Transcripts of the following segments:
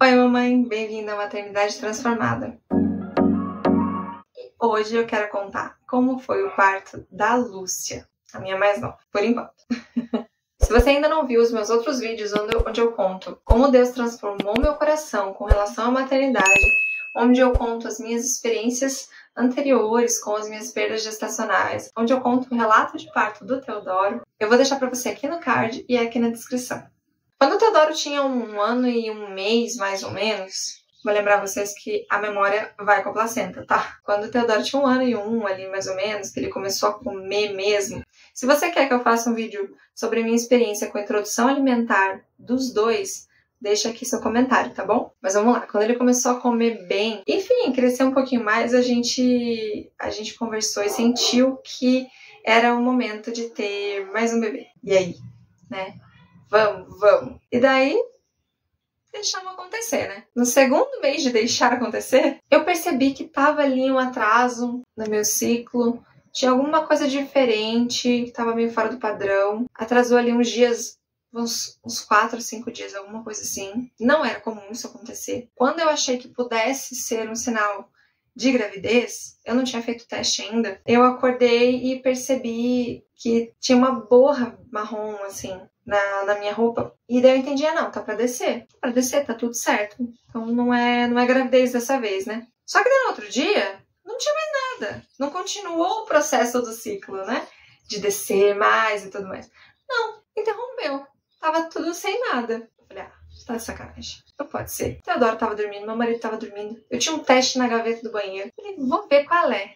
Oi, mamãe, bem-vinda à Maternidade Transformada. E hoje eu quero contar como foi o parto da Lúcia, a minha mais nova, por enquanto. Se você ainda não viu os meus outros vídeos onde eu conto como Deus transformou meu coração com relação à maternidade, onde eu conto as minhas experiências anteriores com as minhas perdas gestacionais, onde eu conto o relato de parto do Teodoro, eu vou deixar para você aqui no card e aqui na descrição. Quando o Teodoro tinha 1 ano e 1 mês, mais ou menos, vou lembrar vocês que a memória vai com a placenta, tá? Quando o Teodoro tinha 1 ano e 1 ali, mais ou menos, que ele começou a comer mesmo. Se você quer que eu faça um vídeo sobre a minha experiência com a introdução alimentar dos dois, deixa aqui seu comentário, tá bom? Mas vamos lá, quando ele começou a comer bem, enfim, cresceu um pouquinho mais, a gente conversou e sentiu que era o momento de ter mais um bebê. E aí, né? Vamos. E daí, deixamos acontecer, né? No segundo mês de deixar acontecer, eu percebi que tava ali um atraso no meu ciclo, tinha alguma coisa diferente, que tava meio fora do padrão, atrasou ali uns dias, uns 4, 5 dias, alguma coisa assim. Não era comum isso acontecer. Quando eu achei que pudesse ser um sinal de gravidez, eu não tinha feito teste ainda, eu acordei e percebi que tinha uma borra marrom, assim, na minha roupa. E daí eu entendi, não, tá pra descer. Tá pra descer, tá tudo certo. Então não é gravidez dessa vez, né? Só que daí no outro dia, não tinha mais nada. Não continuou o processo do ciclo, né? De descer mais e tudo mais. Não, interrompeu. Tava tudo sem nada. Eu falei, tá de sacanagem. Não pode ser. O Teodoro tava dormindo, meu marido tava dormindo. Eu tinha um teste na gaveta do banheiro. Eu falei, vou ver qual é.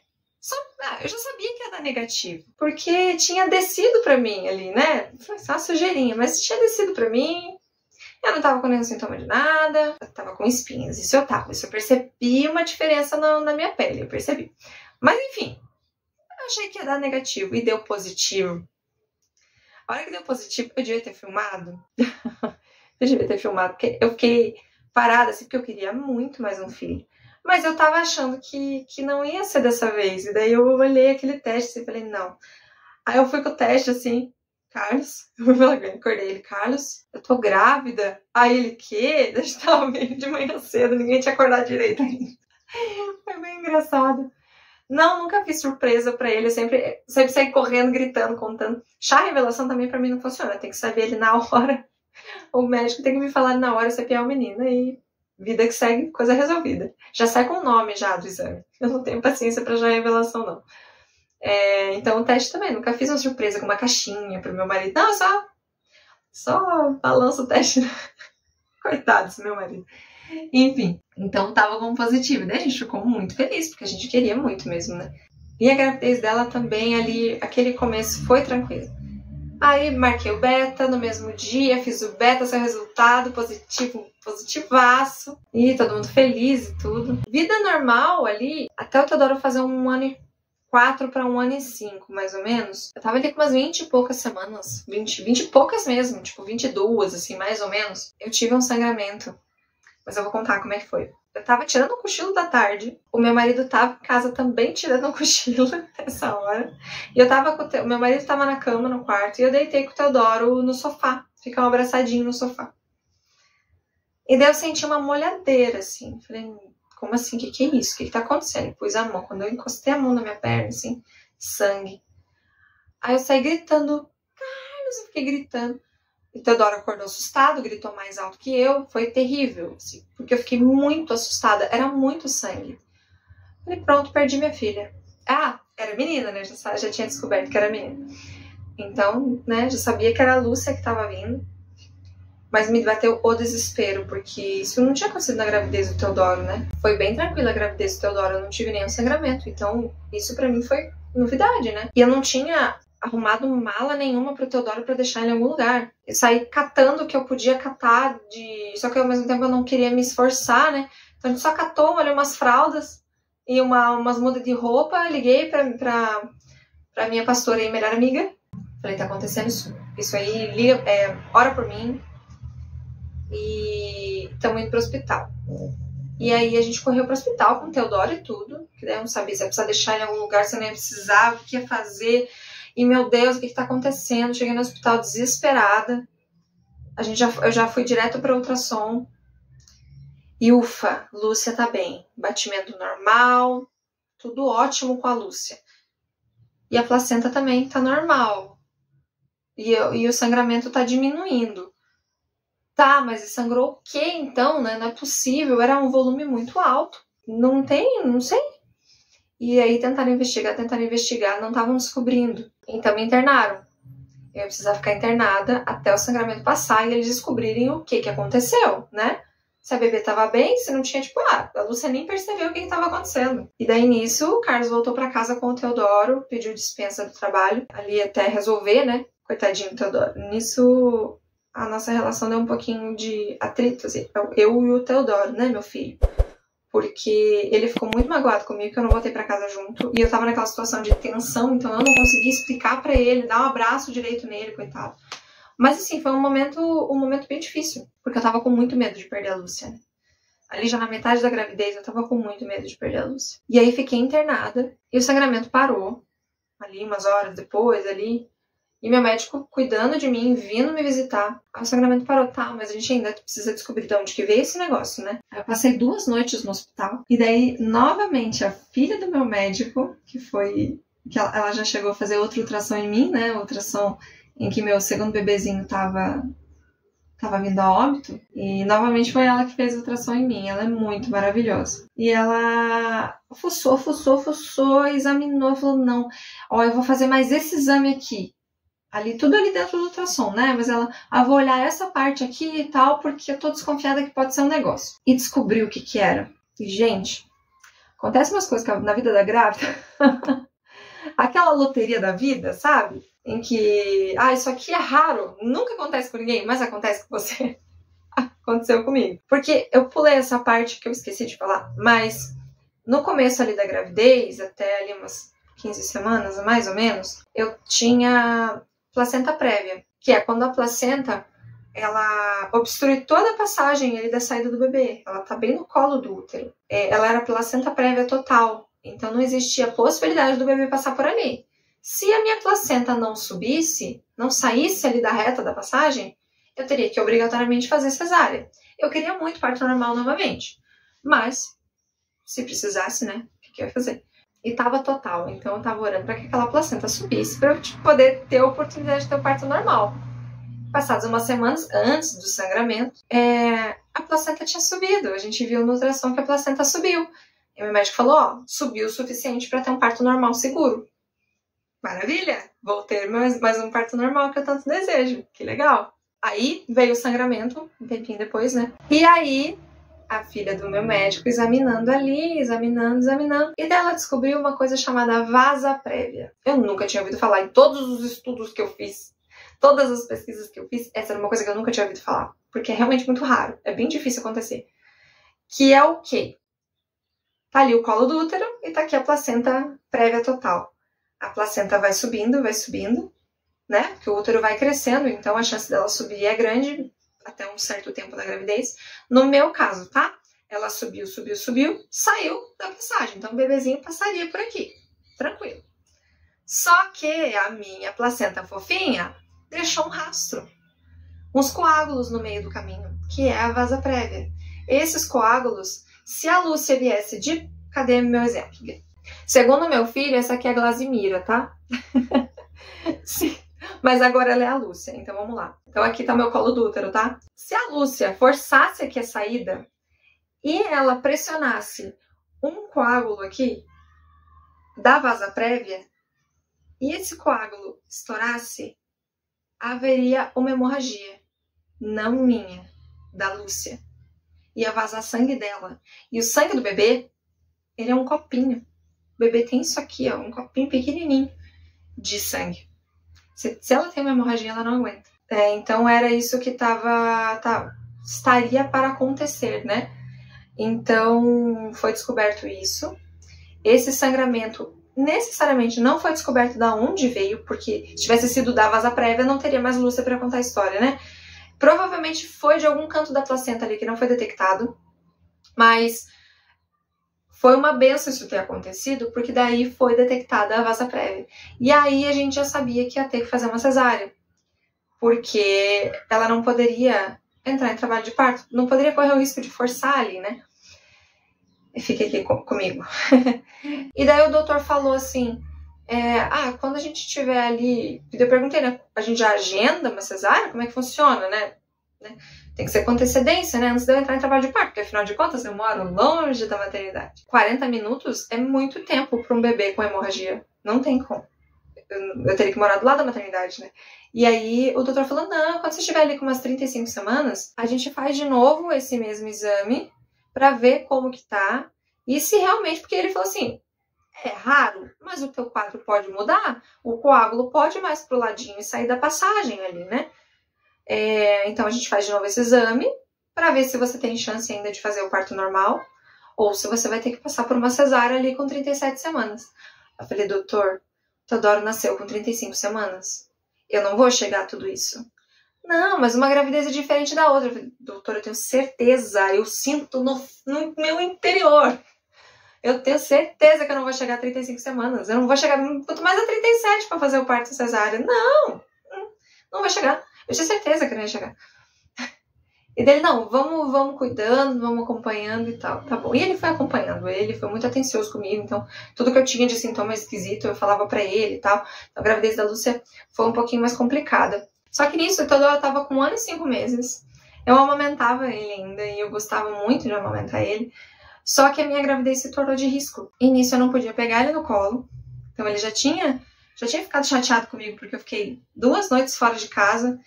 Eu já sabia que ia dar negativo, porque tinha descido pra mim ali, né? Foi só uma sujeirinha, mas tinha descido pra mim. Eu não tava com nenhum sintoma de nada, eu tava com espinhas, isso eu percebi uma diferença na minha pele, eu percebi. Mas enfim, eu achei que ia dar negativo e deu positivo. A hora que deu positivo, eu devia ter filmado. Porque eu fiquei parada assim, porque eu queria muito mais um filho. Mas eu tava achando que não ia ser dessa vez. E daí eu olhei aquele teste e falei, não. Aí eu fui com o teste assim, Carlos, eu acordei ele, Carlos, eu tô grávida. Aí ele, quê? A gente tava meio de manhã cedo, ninguém tinha acordado direito ainda. Foi bem engraçado. Não, nunca fiz surpresa pra ele, eu sempre saí correndo, gritando, contando. Chá revelação também pra mim não funciona, tem que saber ele na hora. O médico tem que me falar na hora se é pior ou menina e vida que segue, coisa resolvida. Já sai com o nome já do exame. Eu não tenho paciência pra já revelação, não. Então o teste também, nunca fiz uma surpresa com uma caixinha pro meu marido. Não, só balanço o teste. Coitado desse meu marido. Enfim, então tava como positivo. Daí a gente ficou muito feliz, porque a gente queria muito mesmo, né? E a gravidez dela também ali, aquele começo foi tranquilo. Aí marquei o beta no mesmo dia, fiz o beta, seu resultado positivaço. E todo mundo feliz e tudo. Vida normal ali, até o Teodoro fazer 1 ano e 4 para 1 ano e 5, mais ou menos. Eu tava ali com umas 20 e poucas semanas. 20 e poucas mesmo, tipo 22, assim, mais ou menos. Eu tive um sangramento. Mas eu vou contar como é que foi. Eu tava tirando um cochilo da tarde. O meu marido tava em casa também tirando um cochilo nessa hora. E eu tava o meu marido tava na cama, no quarto. E eu deitei com o Teodoro no sofá. Ficamos abraçadinhos no sofá. E daí eu senti uma molhadeira, assim. Falei, como assim? O que é isso? O que tá acontecendo? Eu pus a mão. Quando eu encostei a mão na minha perna, assim, sangue. Aí eu saí gritando. Carlos, eu fiquei gritando. O Teodoro acordou assustado, gritou mais alto que eu. Foi terrível, assim, porque eu fiquei muito assustada. Era muito sangue. Falei, pronto, perdi minha filha. Era menina, né? Já tinha descoberto que era menina. Então, né, já sabia que era a Lúcia que estava vindo. Mas me bateu o desespero, porque isso não tinha acontecido na gravidez do Teodoro, né? Foi bem tranquila a gravidez do Teodoro, eu não tive nenhum sangramento. Então, isso pra mim foi novidade, né? E eu não tinha arrumado mala nenhuma pro Teodoro pra deixar em algum lugar. Eu saí catando o que eu podia catar, só que ao mesmo tempo eu não queria me esforçar, né? Então a gente só catou, olhou umas fraldas e umas mudas de roupa, liguei pra minha pastora e melhor amiga. Falei, tá acontecendo isso aí, liga, ora por mim e estamos indo pro hospital. E aí a gente correu pro hospital com o Teodoro e tudo, que daí eu não sabia se ia precisar deixar em algum lugar, se eu não ia precisar, o que ia fazer. E, meu Deus, o que tá acontecendo? Cheguei no hospital desesperada. Eu já fui direto para ultrassom. E ufa, Lúcia tá bem. Batimento normal, tudo ótimo com a Lúcia. E a placenta também tá normal. E o sangramento tá diminuindo. Tá, mas sangrou o quê então, né? Não é possível, era um volume muito alto. Não sei. E aí tentaram investigar, não estavam descobrindo. Então me internaram. Eu ia precisar ficar internada até o sangramento passar e eles descobrirem o que aconteceu, né? Se a bebê tava bem, se não tinha, tipo, a Lúcia nem percebeu o que tava acontecendo. E daí nisso, o Carlos voltou pra casa com o Teodoro, pediu dispensa do trabalho, ali até resolver, né? Coitadinho do Teodoro. Nisso, a nossa relação deu um pouquinho de atrito, assim, eu e o Teodoro, né, meu filho? Porque ele ficou muito magoado comigo que eu não voltei pra casa junto. E eu tava naquela situação de tensão, então eu não conseguia explicar pra ele, dar um abraço direito nele, coitado. Mas assim, foi um momento bem difícil, porque eu tava com muito medo de perder a Lúcia, né? Ali já na metade da gravidez eu tava com muito medo de perder a Lúcia. E aí fiquei internada e o sangramento parou, ali umas horas depois, ali. E meu médico cuidando de mim, vindo me visitar. Aí o sangramento parou, tá, mas a gente ainda precisa descobrir de onde que veio esse negócio, né? Aí eu passei 2 noites no hospital. E daí, novamente, a filha do meu médico, que ela já chegou a fazer outra ultrassom em mim, né? Ultrassom em que meu segundo bebezinho tava vindo a óbito. E novamente foi ela que fez a ultrassom em mim. Ela é muito maravilhosa. E ela fuçou, examinou, falou, não, ó, eu vou fazer mais esse exame aqui. Tudo ali dentro do ultrassom, né? Mas ela, vou olhar essa parte aqui e tal, porque eu tô desconfiada que pode ser um negócio. E descobriu o que era. E, gente, acontece umas coisas na vida da grávida. Aquela loteria da vida, sabe? Em que, isso aqui é raro, nunca acontece com ninguém, mas acontece com você. Aconteceu comigo. Porque eu pulei essa parte que eu esqueci de falar, mas no começo ali da gravidez, até ali umas 15 semanas, mais ou menos, eu tinha placenta prévia, que é quando a placenta, ela obstrui toda a passagem ali da saída do bebê. Ela tá bem no colo do útero. Ela era placenta prévia total, então não existia possibilidade do bebê passar por ali. Se a minha placenta não subisse, não saísse ali da reta da passagem, eu teria que obrigatoriamente fazer cesárea. Eu queria muito parto normal novamente, mas se precisasse, né, o que eu ia fazer? E tava total, então eu tava orando para que aquela placenta subisse para eu poder ter a oportunidade de ter o parto normal. Passadas umas semanas antes do sangramento, a placenta tinha subido. A gente viu no ultrassom que a placenta subiu. E o meu médico falou, subiu o suficiente para ter um parto normal seguro. Maravilha! Vou ter mais um parto normal que eu tanto desejo. Que legal! Aí veio o sangramento, um tempinho depois, né? E aí a filha do meu médico examinando ali, examinando. E daí ela descobriu uma coisa chamada vasa prévia. Eu nunca tinha ouvido falar. Em todos os estudos que eu fiz, todas as pesquisas que eu fiz, essa era uma coisa que eu nunca tinha ouvido falar. Porque é realmente muito raro. É bem difícil acontecer. Que é o quê? Tá ali o colo do útero e tá aqui a placenta prévia total. A placenta vai subindo, né? Porque o útero vai crescendo, então a chance dela subir é grande até um certo tempo da gravidez. No meu caso, tá? Ela subiu, saiu da passagem. Então o bebezinho passaria por aqui, tranquilo. Só que a minha placenta fofinha deixou um rastro. Uns coágulos no meio do caminho, que é a vasa prévia. Esses coágulos, se a Lúcia viesse de... Cadê meu exemplo? Segundo meu filho, essa aqui é a Glasimira, tá? Sim. Mas agora ela é a Lúcia, então vamos lá. Então aqui tá o meu colo do útero, tá? Se a Lúcia forçasse aqui a saída e ela pressionasse um coágulo aqui da vasa prévia e esse coágulo estourasse, haveria uma hemorragia. Não minha, da Lúcia. Ia vazar sangue dela. E o sangue do bebê, ele é um copinho. O bebê tem isso aqui, ó, um copinho pequenininho de sangue. Se ela tem uma hemorragia, ela não aguenta. Então era isso que estaria para acontecer, né? Então foi descoberto isso. Esse sangramento necessariamente não foi descoberto de onde veio, porque se tivesse sido da vasa prévia, não teria mais Lúcia para contar a história, né? Provavelmente foi de algum canto da placenta ali que não foi detectado, mas foi uma benção isso ter acontecido, porque daí foi detectada a vasa prévia. E aí a gente já sabia que ia ter que fazer uma cesárea, porque ela não poderia entrar em trabalho de parto. Não poderia correr o risco de forçar ali, né? Fique aqui comigo. E daí o doutor falou assim, quando a gente estiver ali... Eu perguntei, né? A gente já agenda uma cesárea? Como é que funciona, né? Tem que ser com antecedência, né? Antes de eu entrar em trabalho de parto, porque afinal de contas eu moro longe da maternidade. 40 minutos é muito tempo para um bebê com hemorragia. Não tem como. Eu teria que morar do lado da maternidade, né? E aí o doutor falou, não, quando você estiver ali com umas 35 semanas, a gente faz de novo esse mesmo exame para ver como que tá. E se realmente, porque ele falou assim, é raro, mas o teu quadro pode mudar, o coágulo pode ir mais pro ladinho e sair da passagem ali, né? Então a gente faz de novo esse exame para ver se você tem chance ainda de fazer o parto normal ou se você vai ter que passar por uma cesárea ali com 37 semanas. Eu falei, doutor, Teodoro nasceu com 35 semanas. Eu não vou chegar a tudo isso. Não, mas uma gravidez é diferente da outra. Eu falei, doutor, eu tenho certeza, eu sinto no meu interior. Eu tenho certeza que eu não vou chegar a 35 semanas. Eu não vou chegar, quanto mais a 37 para fazer o parto cesárea. Não vou chegar. Eu tinha certeza que eu não ia chegar. E dele, não, vamos cuidando, vamos acompanhando e tal. Tá bom. E ele foi acompanhando, ele foi muito atencioso comigo, então tudo que eu tinha de sintoma esquisito eu falava pra ele e tal. Então a gravidez da Lúcia foi um pouquinho mais complicada. Só que nisso, eu tava com 1 ano e 5 meses. Eu amamentava ele ainda e eu gostava muito de amamentar ele. Só que a minha gravidez se tornou de risco. E nisso eu não podia pegar ele no colo. Então ele já tinha ficado chateado comigo porque eu fiquei 2 noites fora de casa.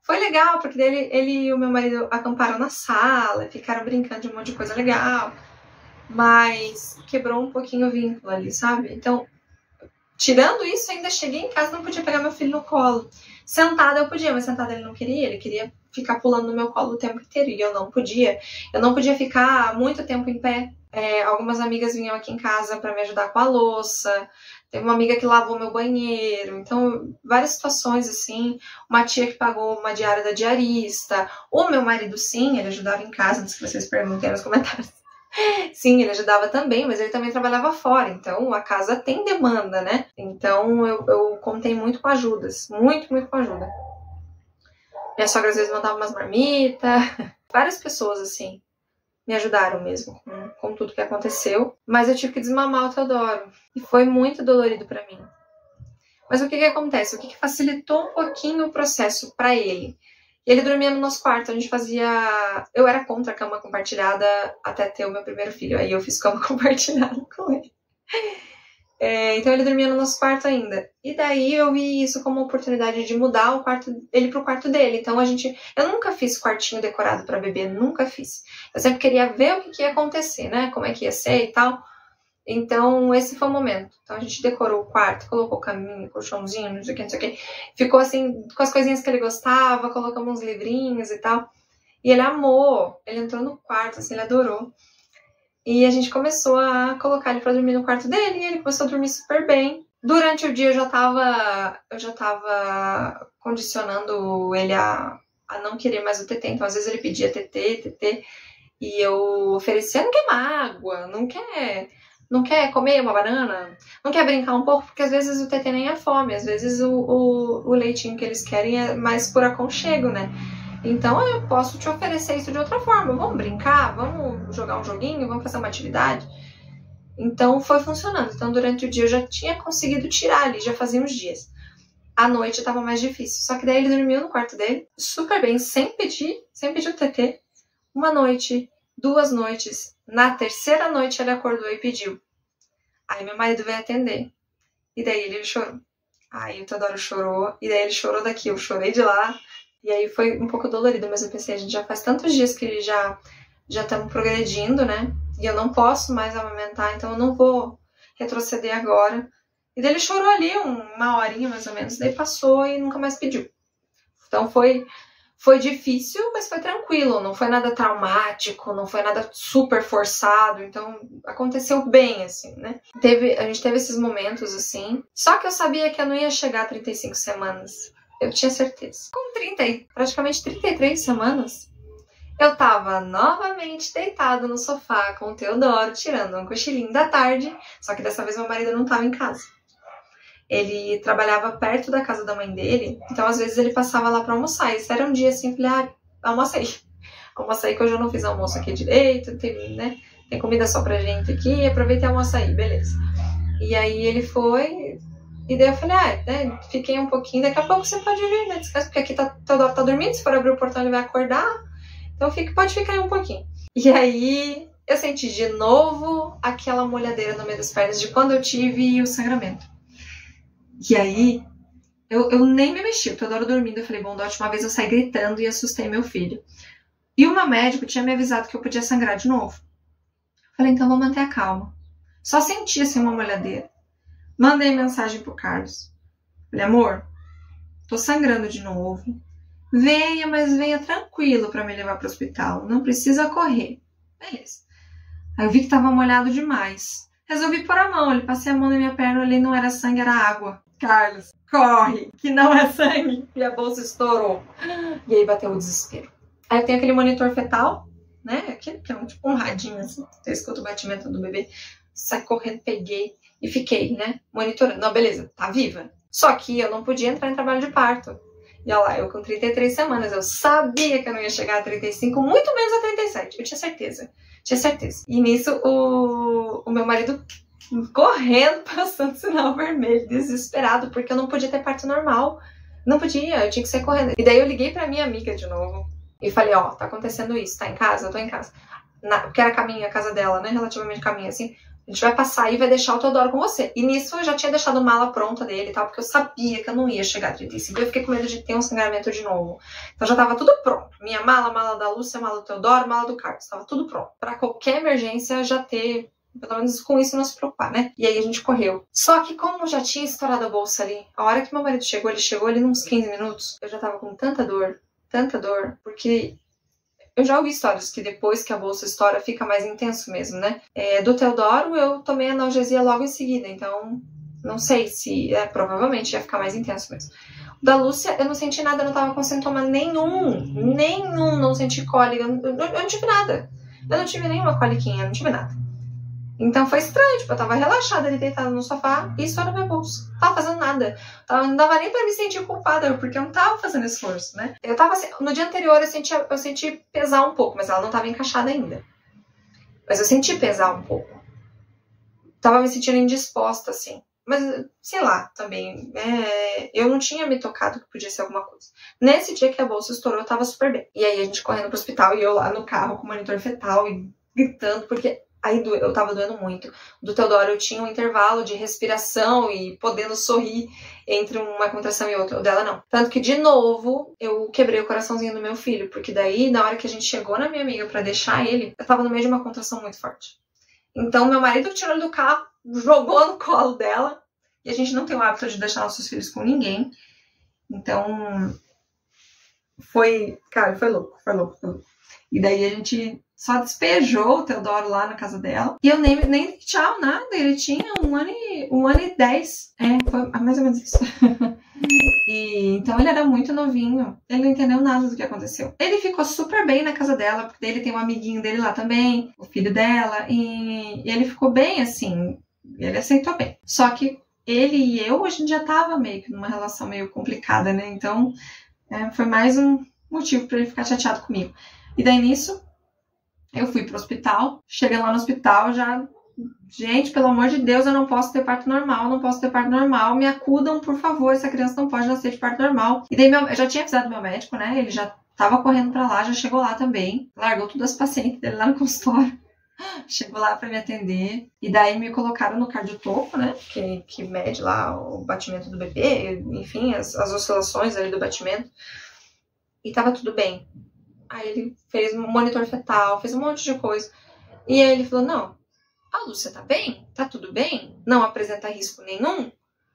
Foi legal, porque ele e o meu marido acamparam na sala, ficaram brincando de um monte de coisa legal. Mas quebrou um pouquinho o vínculo ali, sabe? Então, tirando isso, ainda cheguei em casa e não podia pegar meu filho no colo. Sentada eu podia, mas sentada ele queria ficar pulando no meu colo o tempo inteiro. E eu não podia. Eu não podia ficar muito tempo em pé. Algumas amigas vinham aqui em casa para me ajudar com a louça. Teve uma amiga que lavou meu banheiro. Então, várias situações assim. Uma tia que pagou uma diária da diarista. O meu marido, sim, ele ajudava em casa, antes que vocês perguntem nos comentários. Sim, ele ajudava também, mas ele também trabalhava fora. Então, a casa tem demanda, né? Então, eu contei muito com ajudas. Muito com ajuda. Minha sogra, às vezes, mandava umas marmitas. Várias pessoas, assim, me ajudaram mesmo com tudo que aconteceu. Mas eu tive que desmamar o Teodoro. E foi muito dolorido pra mim. Mas o que acontece? O que facilitou um pouquinho o processo pra ele? Ele dormia no nosso quarto, a gente fazia... Eu era contra a cama compartilhada até ter o meu primeiro filho. Aí eu fiz cama compartilhada com ele. Então ele dormia no nosso quarto ainda. E daí eu vi isso como uma oportunidade de mudar ele pro quarto dele. Então eu nunca fiz quartinho decorado pra bebê, nunca fiz. Eu sempre queria ver o que ia acontecer, né? Como é que ia ser e tal. Então esse foi o momento. Então a gente decorou o quarto, colocou caminho, colchãozinho, não sei o que. Ficou assim, com as coisinhas que ele gostava, colocamos uns livrinhos e tal. E ele amou, ele entrou no quarto, assim, ele adorou. E a gente começou a colocar ele pra dormir no quarto dele e ele começou a dormir super bem. Durante o dia eu já tava condicionando ele a não querer mais o TT. Então às vezes ele pedia TT, e eu oferecia, não quer uma água, não quer comer uma banana, não quer brincar um pouco, porque às vezes o TT nem é fome, às vezes o leitinho que eles querem é mais por aconchego, né? Então eu posso te oferecer isso de outra forma. Vamos brincar? Vamos jogar um joguinho? Vamos fazer uma atividade? Então foi funcionando. Então durante o dia eu já tinha conseguido tirar ali, já fazia uns dias. À noite estava mais difícil. Só que daí ele dormiu no quarto dele, super bem, sem pedir o TT. 1 noite, 2 noites. Na 3ª noite ele acordou e pediu. Aí meu marido veio atender. E daí ele chorou. Aí o Teodoro chorou. E daí ele chorou daqui, eu chorei de lá. E aí foi um pouco dolorido, mas eu pensei, a gente já faz tantos dias que já estamos progredindo, né? E eu não posso mais amamentar, então eu não vou retroceder agora. E daí ele chorou ali 1 horinha mais ou menos, daí passou e nunca mais pediu. Então foi difícil, mas foi tranquilo, não foi nada traumático, não foi nada super forçado, então aconteceu bem, assim, né? A gente teve esses momentos, assim, só que eu sabia que eu não ia chegar a 35 semanas. Eu tinha certeza. Com praticamente 33 semanas, eu tava novamente deitada no sofá com o Teodoro, tirando um cochilinho da tarde, só que dessa vez meu marido não tava em casa. Ele trabalhava perto da casa da mãe dele, então às vezes ele passava lá pra almoçar. Esse era um dia assim, eu falei, almoça aí. almoça aí que hoje eu não fiz almoço aqui direito, tem comida só pra gente aqui, aproveita e almoça aí, beleza. E aí ele foi, e daí eu falei, fiquei um pouquinho, daqui a pouco você pode vir, né, descansa, porque aqui Teodoro tá dormindo, se for abrir o portão ele vai acordar, então pode ficar aí um pouquinho. E aí eu senti de novo aquela molhadeira no meio das pernas de quando eu tive o sangramento. E aí eu nem me mexi, o Teodoro dormindo, eu falei, bom, da última vez eu saí gritando e assustei meu filho. E o meu médico tinha me avisado que eu podia sangrar de novo. Falei, então vou manter a calma. Só senti assim uma molhadeira. Mandei mensagem pro Carlos. Falei, amor, tô sangrando de novo. Venha, mas venha tranquilo pra me levar pro hospital. Não precisa correr. Beleza. Aí eu vi que tava molhado demais. Resolvi pôr a mão. Ele passei a mão na minha perna, ali não era sangue, era água. Carlos, corre, que não é sangue. E a bolsa estourou. E aí bateu o desespero. Aí eu tenho aquele monitor fetal, né? Aquele que é tipo um radinho assim. Eu escuto o batimento do bebê. Saí correndo, peguei e fiquei, né? Monitorando. Não, beleza, tá viva. Só que eu não podia entrar em trabalho de parto. E olha lá, eu com 33 semanas, eu sabia que eu não ia chegar a 35, muito menos a 37. Eu tinha certeza. Tinha certeza. E nisso, o meu marido correndo, passando sinal vermelho, desesperado, porque eu não podia ter parto normal. Não podia, eu tinha que sair correndo. E daí eu liguei pra minha amiga de novo. E falei, ó, tá acontecendo isso, tá em casa? Eu tô em casa. Porque era caminho, a casa dela, né? Relativamente caminho, assim. A gente vai passar e vai deixar o Teodoro com você. E nisso eu já tinha deixado mala pronta dele e tal, porque eu sabia que eu não ia chegar a 35. Eu fiquei com medo de ter um sangramento de novo. Então já tava tudo pronto. Minha mala, mala da Lúcia, mala do Teodoro, mala do Carlos. Tava tudo pronto. Pra qualquer emergência já ter, pelo menos com isso não se preocupar, né? E aí a gente correu. Só que como já tinha estourado a bolsa ali, a hora que meu marido chegou, ele chegou ali uns 15 minutos, eu já tava com tanta dor, porque eu já ouvi histórias que depois que a bolsa estoura fica mais intenso mesmo, né? Do Teodoro eu tomei analgesia logo em seguida, então não sei se... provavelmente ia ficar mais intenso mesmo. Da Lúcia eu não senti nada, eu não tava com sintoma nenhum, não senti cólica, eu não tive nada. Eu não tive nenhuma coliquinha, não tive nada. Então foi estranho, tipo, eu tava relaxada ali, deitada no sofá e estourou minha bolsa. Não tava fazendo nada. Não dava nem pra me sentir culpada, porque eu não tava fazendo esforço, né? Eu tava assim, no dia anterior eu senti pesar um pouco, mas ela não tava encaixada ainda. Mas eu senti pesar um pouco. Tava me sentindo indisposta, assim. Mas, sei lá, também, eu não tinha me tocado que podia ser alguma coisa. Nesse dia que a bolsa estourou, eu tava super bem. E aí a gente correndo pro hospital e eu lá no carro com o monitor fetal e gritando, porque... Aí eu tava doendo muito. Do Teodoro eu tinha um intervalo de respiração e podendo sorrir entre uma contração e outra. O dela não. Tanto que, de novo, eu quebrei o coraçãozinho do meu filho. Porque daí, na hora que a gente chegou na minha amiga pra deixar ele, eu tava no meio de uma contração muito forte. Então, meu marido tirou ele do carro, jogou no colo dela. E a gente não tem o hábito de deixar nossos filhos com ninguém. Então, foi louco. E daí a gente... só despejou o Teodoro lá na casa dela. E eu nem dei tchau, nada. Ele tinha um ano e 10. Foi mais ou menos isso. E então ele era muito novinho. Ele não entendeu nada do que aconteceu. Ele ficou super bem na casa dela, porque ele tem um amiguinho dele lá também, o filho dela. E ele ficou bem, assim. Ele aceitou bem. Só que ele e eu, a gente já tava meio que numa relação meio complicada, né? Então, foi mais um motivo pra ele ficar chateado comigo. E daí nisso... eu fui pro hospital, cheguei lá no hospital, já... gente, pelo amor de Deus, eu não posso ter parto normal, me acudam, por favor, essa criança não pode nascer de parto normal. E daí eu já tinha avisado meu médico, né, ele já tava correndo pra lá, já chegou lá também, largou todas as pacientes dele lá no consultório, chegou lá pra me atender, e daí me colocaram no cardiotoco, né, que mede lá o batimento do bebê, enfim, as oscilações ali do batimento, e tava tudo bem. Aí ele fez um monitor fetal, fez um monte de coisa. E aí ele falou, não, a Lúcia tá bem? Tá tudo bem? Não apresenta risco nenhum?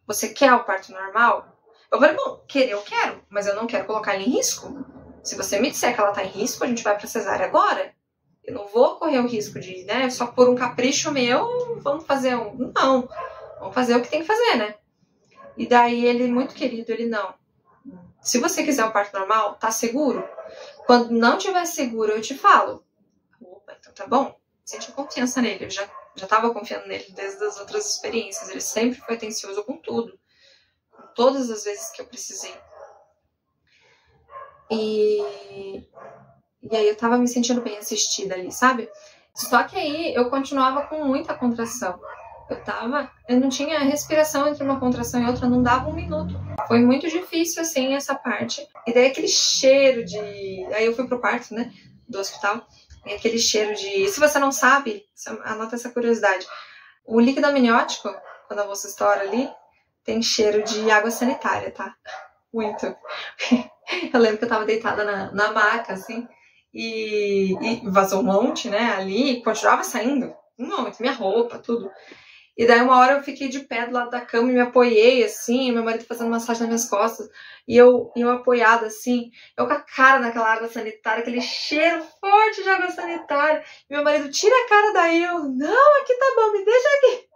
Você quer o parto normal? Eu falei, bom, querer eu quero, mas eu não quero colocar ela em risco. Se você me disser que ela tá em risco, a gente vai pra cesárea agora. Eu não vou correr o risco de, né, só por um capricho meu, vamos fazer um... Não, vamos fazer o que tem que fazer, né? E daí ele, muito querido, ele, não. Se você quiser um parto normal, tá seguro? Quando não tiver seguro, eu te falo. Opa, então tá bom. Senti confiança nele. Eu já tava confiando nele desde as outras experiências. Ele sempre foi atencioso com tudo. Com todas as vezes que eu precisei. E E aí eu tava me sentindo bem assistida ali, sabe? Só que aí eu continuava com muita contração. Eu não tinha respiração entre uma contração e outra, não dava 1 minuto. Foi muito difícil, assim, essa parte. E daí aquele cheiro de... Aí eu fui pro quarto, né, do hospital. E aquele cheiro de... Se você não sabe, anota essa curiosidade. O líquido amniótico, quando a bolsa estoura ali, tem cheiro de água sanitária, tá? Muito. Eu lembro que eu tava deitada na maca, assim, e vazou um monte, né, ali, e continuava saindo. Um monte, minha roupa, tudo. E daí uma hora eu fiquei de pé do lado da cama e me apoiei, assim, meu marido fazendo massagem nas minhas costas, e eu apoiada, assim, eu com a cara naquela água sanitária, aquele cheiro forte de água sanitária, e meu marido, tira a cara daí, eu, não, aqui tá bom, me deixa aqui.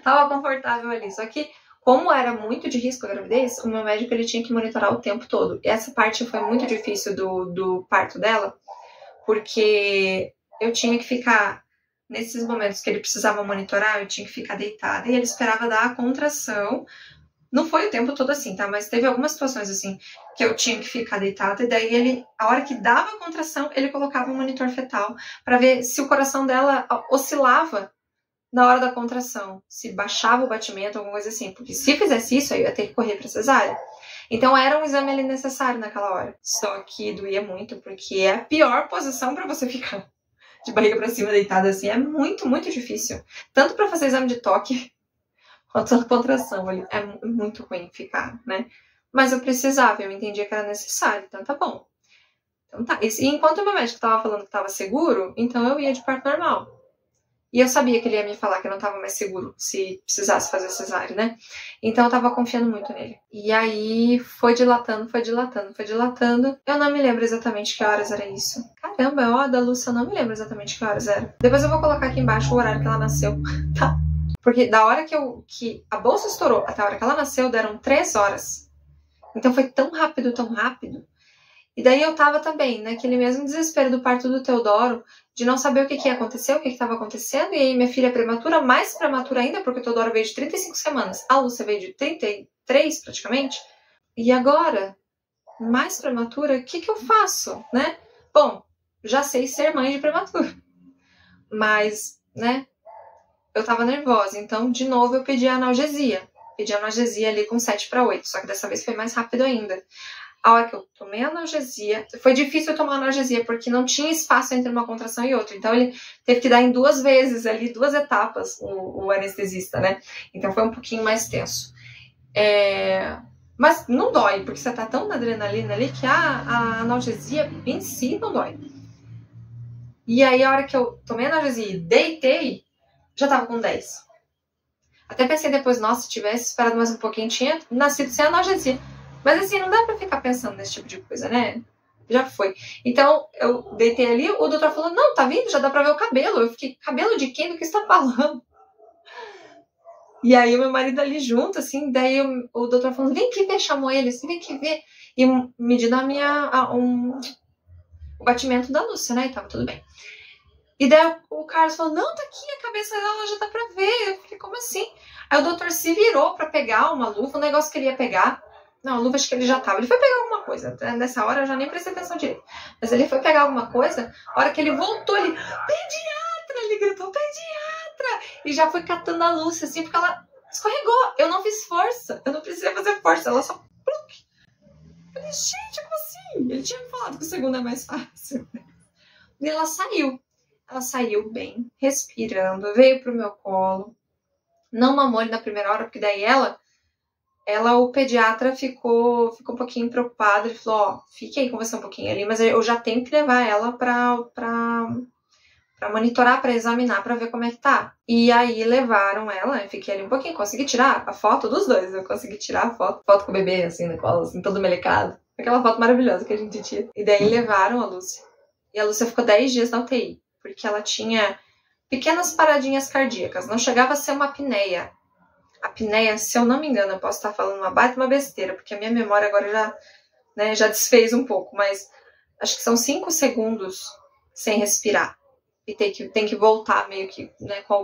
Tava confortável ali, só que como era muito de risco a gravidez, o meu médico ele tinha que monitorar o tempo todo. E essa parte foi muito difícil do parto dela, porque eu tinha que ficar... Nesses momentos que ele precisava monitorar, eu tinha que ficar deitada e ele esperava dar a contração. Não foi o tempo todo assim, tá? Mas teve algumas situações assim que eu tinha que ficar deitada e daí ele, a hora que dava a contração, ele colocava um monitor fetal para ver se o coração dela oscilava na hora da contração, se baixava o batimento, alguma coisa assim. Porque se fizesse isso, aí eu ia ter que correr para cesárea. Então era um exame ali necessário naquela hora. Só que doía muito, porque é a pior posição para você ficar. De barriga pra cima, deitada assim, é muito, muito difícil. Tanto pra fazer exame de toque, quanto a contração ali. É muito ruim ficar, né? Mas eu precisava, eu entendia que era necessário, então tá bom. Então tá. E enquanto o meu médico tava falando que tava seguro, então eu ia de parto normal. E eu sabia que ele ia me falar que eu não tava mais seguro se precisasse fazer cesárea, né? Então eu tava confiando muito nele. E aí foi dilatando, foi dilatando, foi dilatando. Eu não me lembro exatamente que horas era isso. Caramba, ó, da Lúcia, eu não me lembro exatamente que horas era. Depois eu vou colocar aqui embaixo o horário que ela nasceu, tá? Porque da hora que a bolsa estourou até a hora que ela nasceu, deram 3 horas. Então foi tão rápido, tão rápido. E daí eu tava também naquele mesmo desespero do parto do Teodoro, de não saber o que ia acontecer, o que estava acontecendo. E aí minha filha é prematura, mais prematura ainda, porque o Teodoro veio de 35 semanas. A Lúcia veio de 33, praticamente. E agora, mais prematura, o que eu faço, né? Bom, já sei ser mãe de prematura. Mas, né, eu tava nervosa. Então, de novo, eu pedi analgesia. Pedi analgesia ali com 7 para 8, só que dessa vez foi mais rápido ainda. A hora que eu tomei analgesia, foi difícil eu tomar analgesia, porque não tinha espaço entre uma contração e outra. Então, ele teve que dar em 2 vezes ali, 2 etapas, o anestesista, né? Então, foi um pouquinho mais tenso. Mas não dói, porque você tá tão na adrenalina ali que a analgesia em si não dói. E aí, a hora que eu tomei analgesia e deitei, já tava com 10. Até pensei depois, nossa, se tivesse esperado mais um pouquinho, tinha nascido sem analgesia. Mas assim, não dá pra ficar pensando nesse tipo de coisa, né? Já foi. Então, eu deitei ali, o doutor falou, não, tá vindo, já dá pra ver o cabelo. Eu fiquei, cabelo de quem? Do que você tá falando? E aí, o meu marido ali junto, assim, daí o doutor falou, vem aqui ver, chamou ele, assim, vem aqui ver. E medindo o batimento da Lúcia, né? E tava tudo bem. E daí o Carlos falou, não, tá aqui, a cabeça dela já dá pra ver. Eu falei, como assim? Aí o doutor se virou pra pegar uma luva, um negócio que ele ia pegar. Não, a luva acho que ele já tava. Ele foi pegar alguma coisa. Nessa hora eu já nem prestei atenção direito. Mas ele foi pegar alguma coisa. A hora que ele voltou, ele... Pediatra! Ele gritou, pediatra! E já foi catando a Lúcia, assim, porque ela escorregou. Eu não fiz força. Eu não precisei fazer força. Ela só... Eu falei, gente, como assim? Ele tinha me falado que o segundo é mais fácil. E ela saiu. Ela saiu bem, respirando. Veio pro meu colo. Não mamou ele na primeira hora, porque daí o pediatra ficou um pouquinho preocupado. Ele falou, ó, fique aí com você um pouquinho ali, mas eu já tenho que levar ela pra monitorar, pra examinar, pra ver como é que tá. E aí levaram ela, eu fiquei ali um pouquinho, consegui tirar a foto dos dois. Eu consegui tirar a foto com o bebê, assim, no colo, assim, todo melecado. Aquela foto maravilhosa que a gente tira. E daí levaram a Lúcia. E a Lúcia ficou 10 dias na UTI, porque ela tinha pequenas paradinhas cardíacas, não chegava a ser uma apneia. A apneia, se eu não me engano, eu posso estar falando uma besteira, porque a minha memória agora já desfez um pouco, mas acho que são 5 segundos sem respirar. e tem que voltar meio que, né, com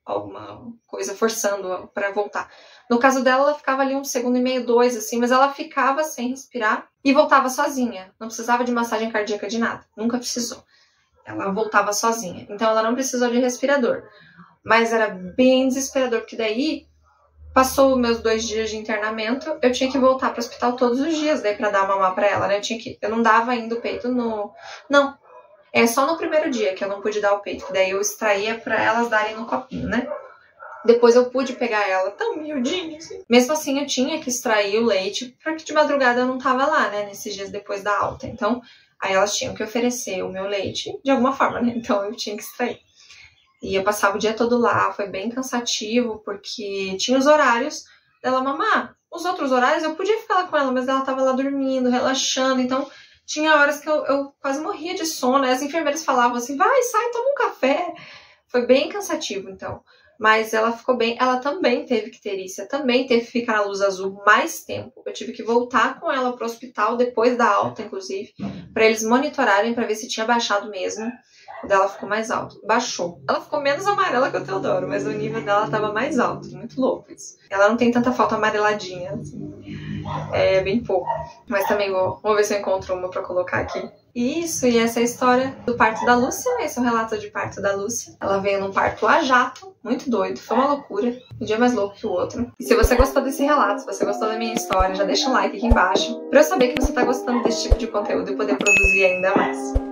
alguma coisa forçando pra voltar. No caso dela, ela ficava ali 1 segundo e meio, 2, assim, mas ela ficava sem respirar e voltava sozinha. Não precisava de massagem cardíaca de nada, nunca precisou. Ela voltava sozinha, então ela não precisou de respirador. Mas era bem desesperador, porque daí passou meus 2 dias de internamento, eu tinha que voltar para o hospital todos os dias, daí para dar mamar para ela, né? Eu não dava ainda o peito no... Não, é só no primeiro dia que eu não pude dar o peito, que daí eu extraía para elas darem no copinho, né? Depois eu pude pegar ela tão miudinha, assim. Mesmo assim, eu tinha que extrair o leite, porque de madrugada eu não tava lá, né? Nesses dias depois da alta. Então, aí elas tinham que oferecer o meu leite de alguma forma, né? Então eu tinha que extrair. E eu passava o dia todo lá, foi bem cansativo, porque tinha os horários dela mamar. Os outros horários eu podia ficar lá com ela, mas ela tava lá dormindo, relaxando, então tinha horas que eu quase morria de sono. As enfermeiras falavam assim, vai, sai, toma um café. Foi bem cansativo, então. Mas ela ficou bem, ela também teve icterícia, também teve que ficar na luz azul mais tempo. Eu tive que voltar com ela pro hospital, depois da alta, inclusive, para eles monitorarem, para ver se tinha baixado mesmo. O dela ficou mais alto. Baixou. Ela ficou menos amarela que o Teodoro, mas o nível dela tava mais alto. Muito louco isso. Ela não tem tanta foto amareladinha, assim. É bem pouco. Mas também vou ver se eu encontro uma pra colocar aqui. Isso, e essa é a história do parto da Lúcia. Esse é o relato de parto da Lúcia. Ela veio num parto a jato, muito doido, foi uma loucura. Um dia mais louco que o outro. E se você gostou desse relato, se você gostou da minha história, já deixa um like aqui embaixo pra eu saber que você tá gostando desse tipo de conteúdo e poder produzir ainda mais.